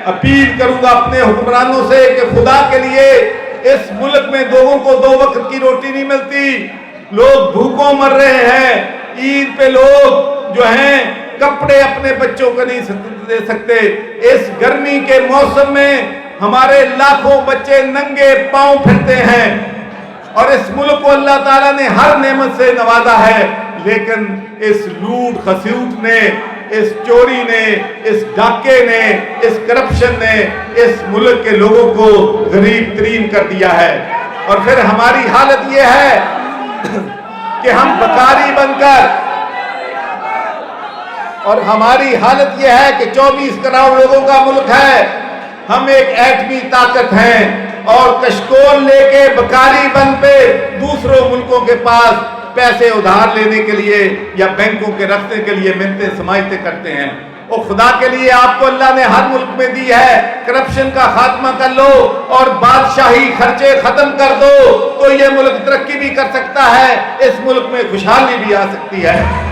Appeal करूंगा अपने हुक्मरानों से कि खुदा के लिए इस मुल्क में लोगों को 2 वक्त की रोटी नहीं मिलती, लोग भूखों मर रहे हैं, ईद पे लोग जो हैं कपड़े अपने बच्चों को नहीं दे सकते। इस गर्मी के मौसम में हमारे लाखों बच्चे नंगे पांव फिरते हैं और इस मुल्क को अल्लाह ताला ने हर नेमत से नवाजा है, लेकिन इस लूट खसूट ने, इस चोरी ने, इस डाके ने, इस करप्शन ने इस मुल्क के लोगों को गरीब तरीन कर दिया है। और फिर हमारी हालत ये है कि हम बकारी बनकर, और हमारी हालत यह है कि 24 करोड़ लोगों का मुल्क है, हम एक एटमी ताकत हैं और कशकोल लेके बकारी बन पे दूसरों मुल्कों के पास पैसे उधार लेने के लिए या बैंकों के रखने के लिए मिन्नतें समाइतें करते हैं। और खुदा के लिए आपको अल्लाह ने हर मुल्क में दी है, करप्शन का खात्मा कर लो और बादशाही खर्चे खत्म कर दो तो ये मुल्क तरक्की भी कर सकता है, इस मुल्क में खुशहाली भी आ सकती है।